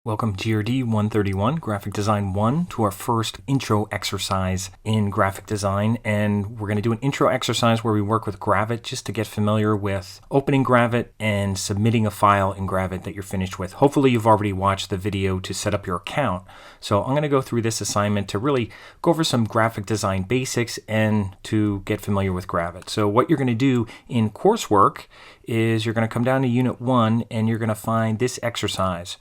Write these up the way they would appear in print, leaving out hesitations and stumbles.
Welcome GRD131, Graphic Design 1, to our first intro exercise in graphic design. And we're going to do an intro exercise where we work with Gravit just to get familiar with opening Gravit and submitting a file in Gravit that you're finished with. Hopefully you've already watched the video to set up your account. So I'm going to go through this assignment to really go over some graphic design basics and to get familiar with Gravit. So what you're going to do in coursework is you're going to come down to Unit 1 and you're going to find this exercise.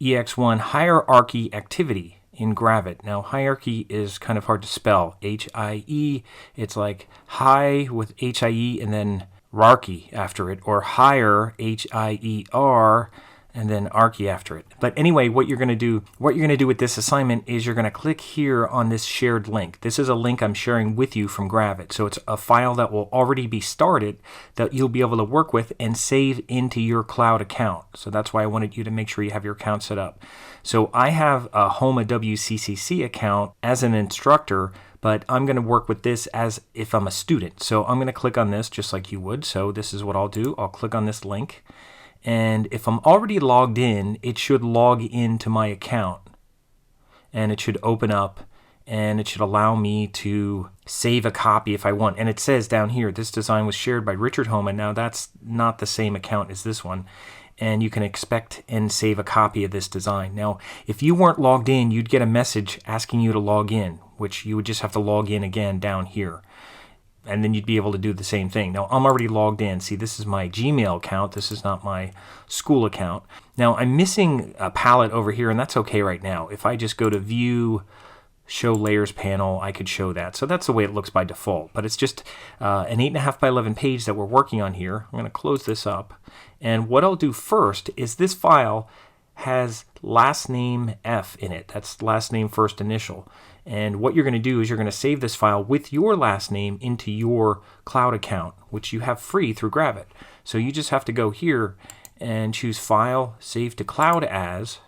ex1 hierarchy activity in Gravit. Now hierarchy is kind of hard to spell. H-I-E, it's like high with H-I-E and then rarchy after it, or higher, H-I-E-R, and then archy after it. But anyway, what you're going to do with this assignment is you're going to click here on this shared link. This is a link I'm sharing with you from Gravit. So it's a file that will already be started that you'll be able to work with and save into your cloud account. So that's why I wanted you to make sure you have your account set up. So I have a HOMA WCCC account as an instructor, but I'm going to work with this as if I'm a student. So I'm going to click on this just like you would. So this is what I'll do. I'll click on this link. And if I'm already logged in, it should log into my account. And it should open up and it should allow me to save a copy if I want. And it says down here, this design was shared by Richard Homa. Now that's not the same account as this one. And you can expect and save a copy of this design. Now, if you weren't logged in, you'd get a message asking you to log in, which you would just have to log in again down here. And then you'd be able to do the same thing. Now, I'm already logged in. See, this is my Gmail account. This is not my school account. Now, I'm missing a palette over here, and that's okay right now. If I just go to View, Show Layers panel, I could show that. So that's the way it looks by default. But it's just an 8.5 by 11 page that we're working on here. I'm going to close this up. And what I'll do first is this file has last name F in it. That's last name first initial. And what you're going to do is you're going to save this file with your last name into your cloud account, which you have free through Gravit. So you just have to go here and choose File, Save to Cloud As.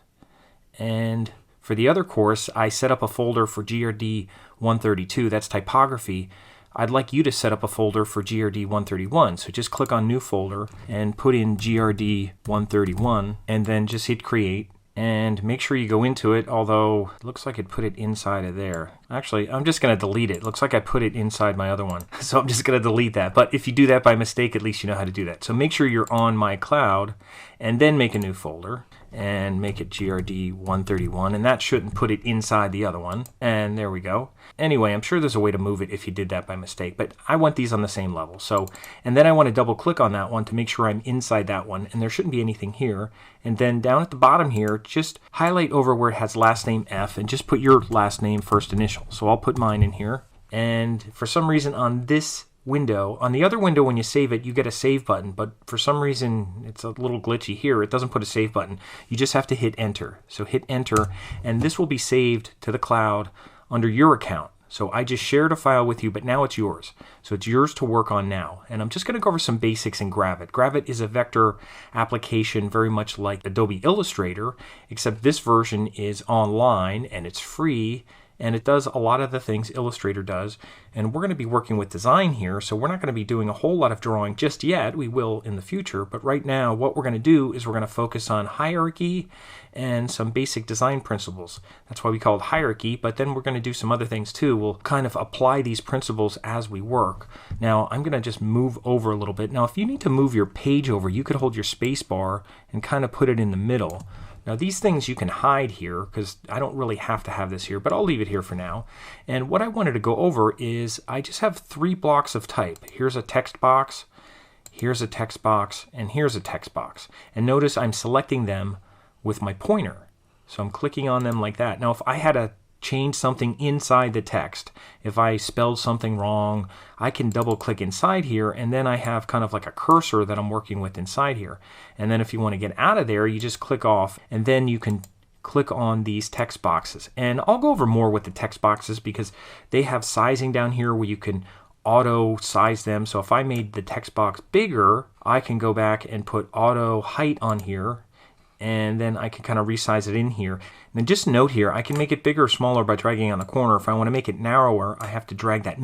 And for the other course, I set up a folder for GRD132. That's typography. I'd like you to set up a folder for GRD131. So just click on New Folder and put in GRD131 and then just hit Create. And make sure you go into it, although it looks like it put it inside of there. Actually, I'm just going to delete it. It looks like I put it inside my other one. So I'm just going to delete that. But if you do that by mistake, at least you know how to do that. So make sure you're on my cloud and then make a new folder and make it GRD131. And that shouldn't put it inside the other one. And there we go. Anyway, I'm sure there's a way to move it if you did that by mistake. But I want these on the same level. So, and then I want to double click on that one to make sure I'm inside that one. And there shouldn't be anything here. And then down at the bottom here, just highlight over where it has last name F and just put your last name first initial. So I'll put mine in here. And for some reason on this window, on the other window when you save it, you get a save button. But for some reason, it's a little glitchy here. It doesn't put a save button. You just have to hit enter. So hit enter and this will be saved to the cloud under your account. So I just shared a file with you, but now it's yours. So it's yours to work on now. And I'm just going to go over some basics in Gravit. Gravit is a vector application very much like Adobe Illustrator, except this version is online and it's free. And it does a lot of the things Illustrator does. And we're going to be working with design here, so we're not going to be doing a whole lot of drawing just yet. We will in the future. But right now, what we're going to do is we're going to focus on hierarchy and some basic design principles. That's why we call it hierarchy. But then we're going to do some other things too. We'll kind of apply these principles as we work. Now, I'm going to just move over a little bit. Now, if you need to move your page over, you could hold your space bar and kind of put it in the middle. Now these things you can hide here because I don't really have to have this here, but I'll leave it here for now. And what I wanted to go over is I just have 3 blocks of type. Here's a text box, here's a text box, and here's a text box. And notice I'm selecting them with my pointer. So I'm clicking on them like that. Now if I had to change something inside the text, if I spelled something wrong, I can double click inside here and then I have kind of like a cursor that I'm working with inside here. And then if you want to get out of there, you just click off and then you can click on these text boxes. And I'll go over more with the text boxes because they have sizing down here where you can auto size them. So if I made the text box bigger, I can go back and put auto height on here and then I can kind of resize it in here. And then just note here, I can make it bigger or smaller by dragging on the corner. If I want to make it narrower, I have to drag that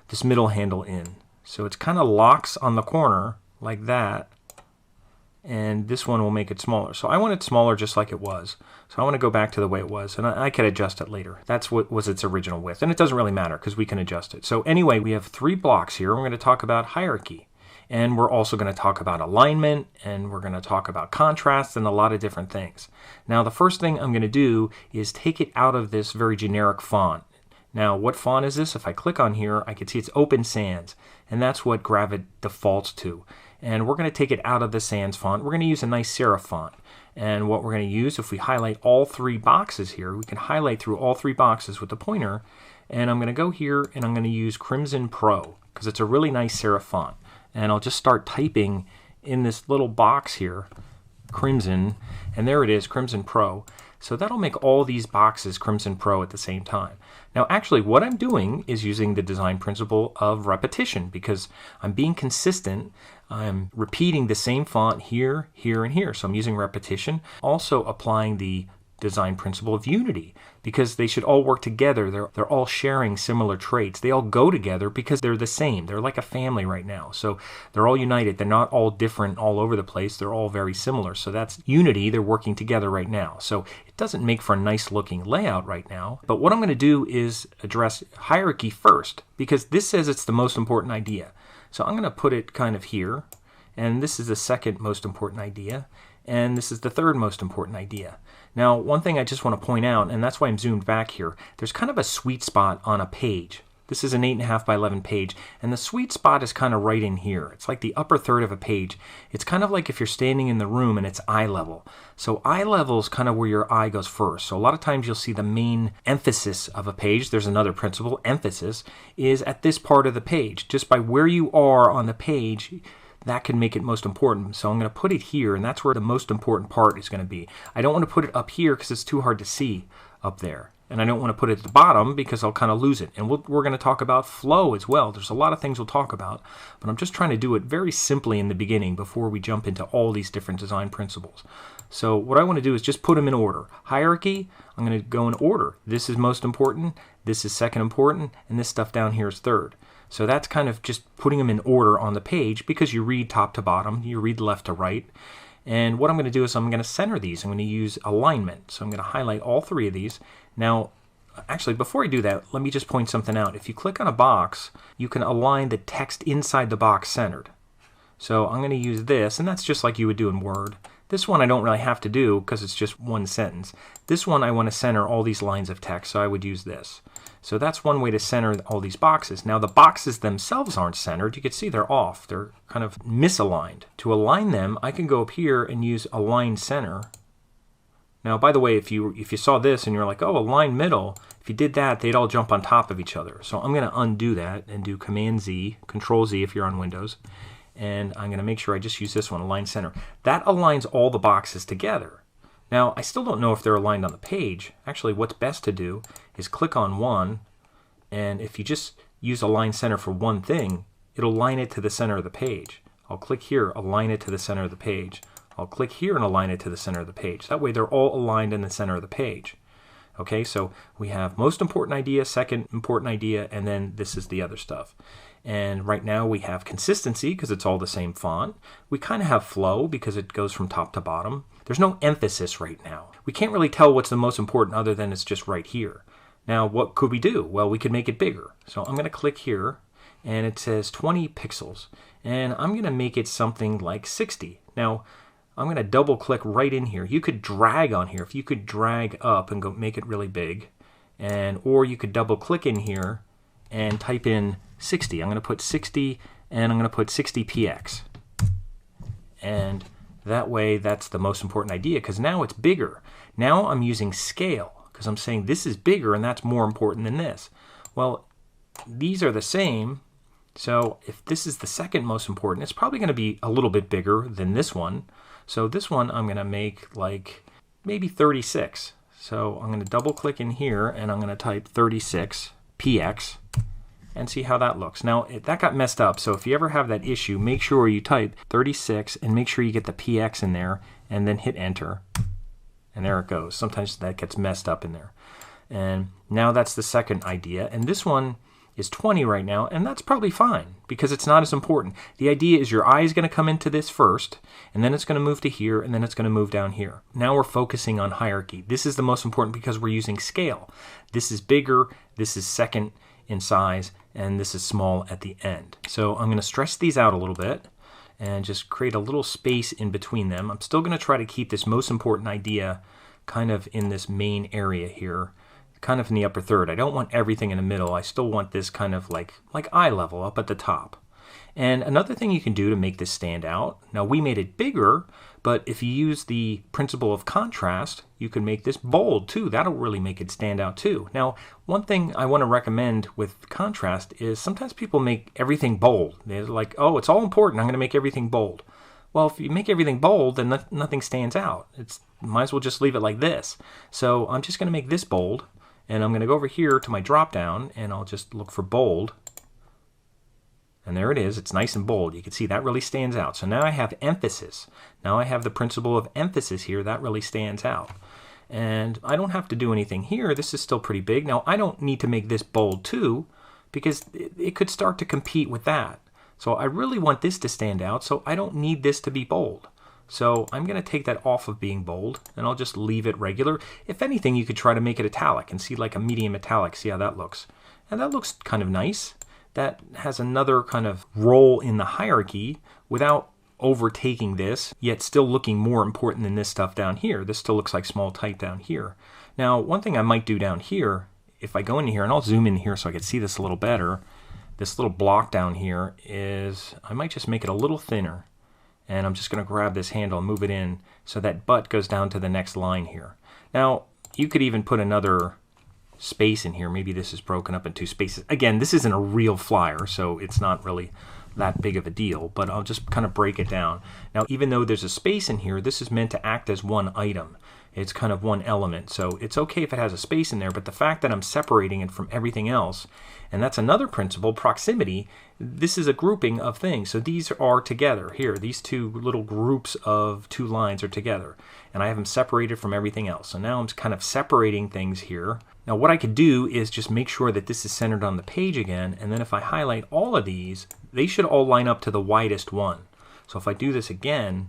this middle handle in. So it's kind of locks on the corner like that. and this one will make it smaller. So I want it smaller just like it was. So I want to go back to the way it was, and I can adjust it later. That's what was its original width, and it doesn't really matter because we can adjust it. So anyway, we have 3 blocks here. We're going to talk about hierarchy, and we're also going to talk about alignment, and we're going to talk about contrast and a lot of different things. Now the first thing I'm going to do is take it out of this very generic font. Now, what font is this? If I click on here, I can see it's Open Sans, and that's what Gravit defaults to. And we're going to take it out of the Sans font. We're going to use a nice serif font. And what we're going to use, if we highlight all 3 boxes here, we can highlight through all 3 boxes with the pointer. And I'm going to go here and I'm going to use Crimson Pro because it's a really nice serif font. And I'll just start typing in this little box here, Crimson, and there it is, Crimson Pro. So that'll make all these boxes Crimson Pro at the same time. Now actually what I'm doing is using the design principle of repetition because I'm being consistent. I'm repeating the same font here, here, and here. So I'm using repetition. Also applying the design principle of unity because they should all work together. They're all sharing similar traits. They all go together because they're the same. They're like a family right now. So they're all united. They're not all different all over the place. They're all very similar. So that's unity. They're working together right now. So it doesn't make for a nice looking layout right now. But what I'm going to do is address hierarchy first because this says it's the most important idea. So I'm going to put it kind of here. And this is the second most important idea. And this is the third most important idea. Now, one thing I just want to point out, and that's why I'm zoomed back here, there's kind of a sweet spot on a page. This is an 8.5 by 11 page, and the sweet spot is kind of right in here. It's like the upper third of a page. It's kind of like if you're standing in the room and it's eye level. So eye level is kind of where your eye goes first. So a lot of times you'll see the main emphasis of a page. There's another principle, emphasis, is at this part of the page. Just by where you are on the page, that can make it most important. So I'm going to put it here, and that's where the most important part is going to be. I don't want to put it up here because it's too hard to see up there. And I don't want to put it at the bottom because I'll kind of lose it. And we're going to talk about flow as well. There's a lot of things we'll talk about, but I'm just trying to do it very simply in the beginning before we jump into all these different design principles. So what I want to do is just put them in order. Hierarchy, I'm going to go in order. This is most important, this is second important, and this stuff down here is third. So that's kind of just putting them in order on the page because you read top to bottom, you read left to right. And what I'm going to do is I'm going to center these. I'm going to use alignment. So I'm going to highlight all 3 of these. Now, actually, before I do that, let me just point something out. If you click on a box, you can align the text inside the box centered. So I'm going to use this, and that's just like you would do in Word. This one I don't really have to do because it's just one sentence. This one I want to center all these lines of text, so I would use this. So that's one way to center all these boxes. Now the boxes themselves aren't centered. You can see they're off. They're kind of misaligned. To align them, I can go up here and use Align Center. Now, by the way, if you saw this and you're like, oh, Align Middle, if you did that, they'd all jump on top of each other. So I'm going to undo that and do Command-Z, Control-Z if you're on Windows. And I'm going to make sure I just use this one, Align Center. That aligns all the boxes together. Now, I still don't know if they're aligned on the page. Actually, what's best to do is click on one, and if you just use Align Center for one thing, it'll align it to the center of the page. I'll click here, align it to the center of the page. I'll click here and align it to the center of the page. That way they're all aligned in the center of the page. Okay, so we have most important idea, second important idea, and then this is the other stuff. And right now we have consistency because it's all the same font. We kind of have flow because it goes from top to bottom. There's no emphasis right now. We can't really tell what's the most important other than it's just right here. Now what could we do? Well, we could make it bigger. So I'm going to click here and it says 20 pixels. And I'm going to make it something like 60. Now I'm going to double click right in here. You could drag on here. If you could drag up and go make it really big. Or you could double click in here and type in 60. I'm going to put 60 and I'm going to put 60px. And that way that's the most important idea because now it's bigger. Now I'm using scale because I'm saying this is bigger and that's more important than this. Well, these are the same. So if this is the second most important, it's probably going to be a little bit bigger than this one. So this one I'm going to make like maybe 36. So I'm going to double click in here and I'm going to type 36px and see how that looks. Now that got messed up, so if you ever have that issue, make sure you type 36 and make sure you get the px in there and then hit enter. And there it goes. Sometimes that gets messed up in there. And now that's the second idea. And this one is 20 right now, and that's probably fine because it's not as important. The idea is your eye is going to come into this first, and then it's going to move to here, and then it's going to move down here. Now we're focusing on hierarchy. This is the most important because we're using scale. This is bigger, this is second in size, and this is small at the end. So I'm going to stretch these out a little bit and just create a little space in between them. I'm still going to try to keep this most important idea kind of in this main area here, kind of in the upper third. I don't want everything in the middle. I still want this kind of like eye level up at the top. And another thing you can do to make this stand out, now we made it bigger, but if you use the principle of contrast, you can make this bold too. That'll really make it stand out too. Now, one thing I want to recommend with contrast is sometimes people make everything bold. They're like, oh, it's all important, I'm going to make everything bold. Well, if you make everything bold, then nothing stands out. Might as well just leave it like this. So I'm just going to make this bold, and I'm going to go over here to my drop down, and I'll just look for bold. And there it is. It's nice and bold. You can see that really stands out. So now I have emphasis. Now I have the principle of emphasis here. That really stands out. And I don't have to do anything here. This is still pretty big. Now I don't need to make this bold too, because it could start to compete with that. So I really want this to stand out, so I don't need this to be bold. So I'm going to take that off of being bold, and I'll just leave it regular. If anything, you could try to make it italic and see like a medium metallic. See how that looks. And that looks kind of nice. That has another kind of role in the hierarchy without overtaking this, yet still looking more important than this stuff down here. This still looks like small type down here. Now, one thing I might do down here, if I go in here, and I'll zoom in here so I can see this a little better, this little block down here is, I might just make it a little thinner. And I'm just going to grab this handle and move it in so that butt goes down to the next line here. Now, you could even put another space in here. Maybe this is broken up in two spaces. Again, this isn't a real flyer, so it's not really that big of a deal, but I'll just kind of break it down. Now, even though there's a space in here, this is meant to act as one item. It's kind of one element, so it's okay if it has a space in there, but the fact that I'm separating it from everything else, and that's another principle, proximity, this is a grouping of things. So these are together here. These two little groups of two lines are together, and I have them separated from everything else. So now I'm kind of separating things here. Now what I could do is just make sure that this is centered on the page again, and then if I highlight all of these, they should all line up to the widest one. So if I do this again,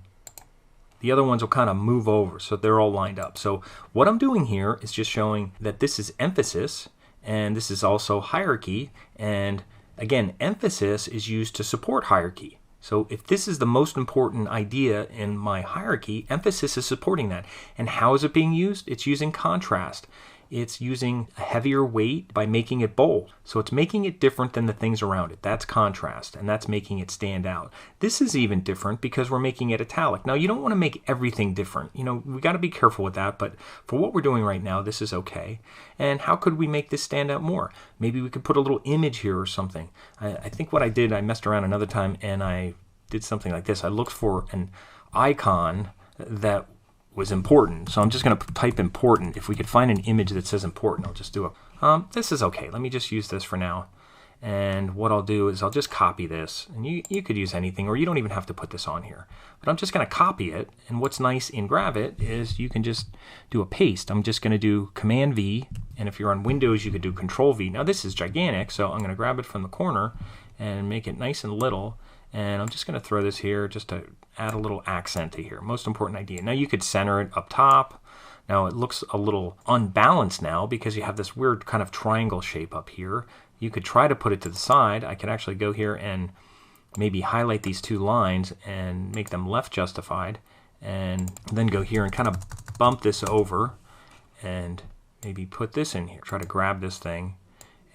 the other ones will kind of move over, so they're all lined up. So what I'm doing here is just showing that this is emphasis, and this is also hierarchy, and again, emphasis is used to support hierarchy. So if this is the most important idea in my hierarchy, emphasis is supporting that. And how is it being used? It's using contrast. It's using a heavier weight by making it bold. So it's making it different than the things around it. That's contrast, and that's making it stand out. This is even different because we're making it italic. Now, you don't want to make everything different. You know, we got to be careful with that, but for what we're doing right now, this is okay. And how could we make this stand out more? Maybe we could put a little image here or something. I think what I did, I messed around another time, and I did something like this. I looked for an icon that was important. So I'm just going to type important. If we could find an image that says important, I'll just do it. This is okay. Let me just use this for now. And what I'll do is I'll just copy this. And you could use anything, or you don't even have to put this on here. But I'm just going to copy it. And what's nice in Gravit is you can just do a paste. I'm just going to do Command V. And if you're on Windows, you could do Control V. Now this is gigantic, so I'm going to grab it from the corner and make it nice and little. And I'm just going to throw this here just to add a little accent to here. Most important idea. Now you could center it up top. Now it looks a little unbalanced now because you have this weird kind of triangle shape up here. You could try to put it to the side. I could actually go here and maybe highlight these two lines and make them left justified, and then go here and kind of bump this over and maybe put this in here. Try to grab this thing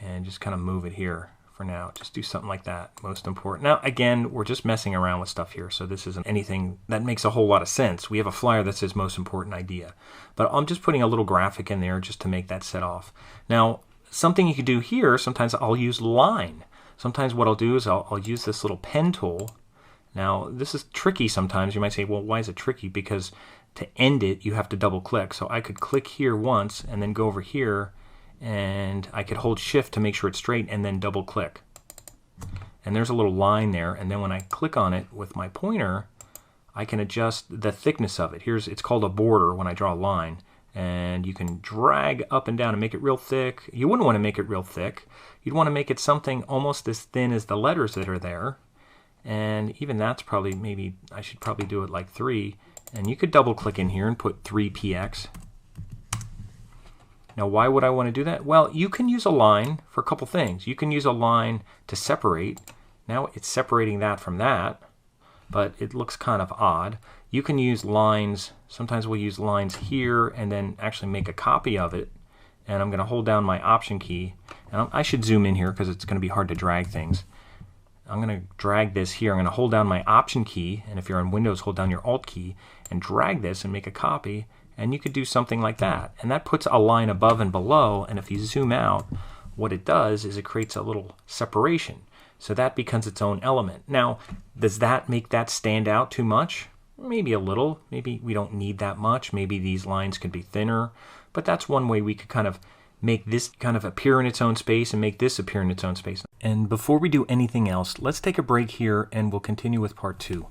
and just kind of move it here. For now, just do something like that. Most important. Now, again, we're just messing around with stuff here, so this isn't anything that makes a whole lot of sense. We have a flyer that says most important idea, but I'm just putting a little graphic in there just to make that set off. Now, something you could do here, sometimes I'll use line. Sometimes what I'll do is I'll use this little pen tool. Now, this is tricky sometimes. You might say, well, why is it tricky? Because to end it, you have to double click. So I could click here once and then go over here, and I could hold shift to make sure it's straight and then double click. And there's a little line there, and then when I click on it with my pointer, I can adjust the thickness of it. It's called a border when I draw a line, And you can drag up and down and make it real thick. You wouldn't want to make it real thick. You'd want to make it something almost as thin as the letters that are there. And even that's probably, maybe I should probably do it like 3. And you could double click in here and put 3px. Now why would I want to do that? Well, you can use a line for a couple things. You can use a line to separate. Now it's separating that from that, but it looks kind of odd. You can use lines, sometimes we'll use lines here and then actually make a copy of it. And I'm going to hold down my Option key. And I should zoom in here because it's going to be hard to drag things. I'm going to drag this here. I'm going to hold down my Option key, and if you're on Windows, hold down your Alt key, and drag this and make a copy. And you could do something like that. And that puts a line above and below, and if you zoom out, what it does is it creates a little separation. So that becomes its own element. Now, does that make that stand out too much? Maybe a little. Maybe we don't need that much. Maybe these lines could be thinner. But that's one way we could kind of make this kind of appear in its own space and make this appear in its own space. And before we do anything else, let's take a break here and we'll continue with part 2.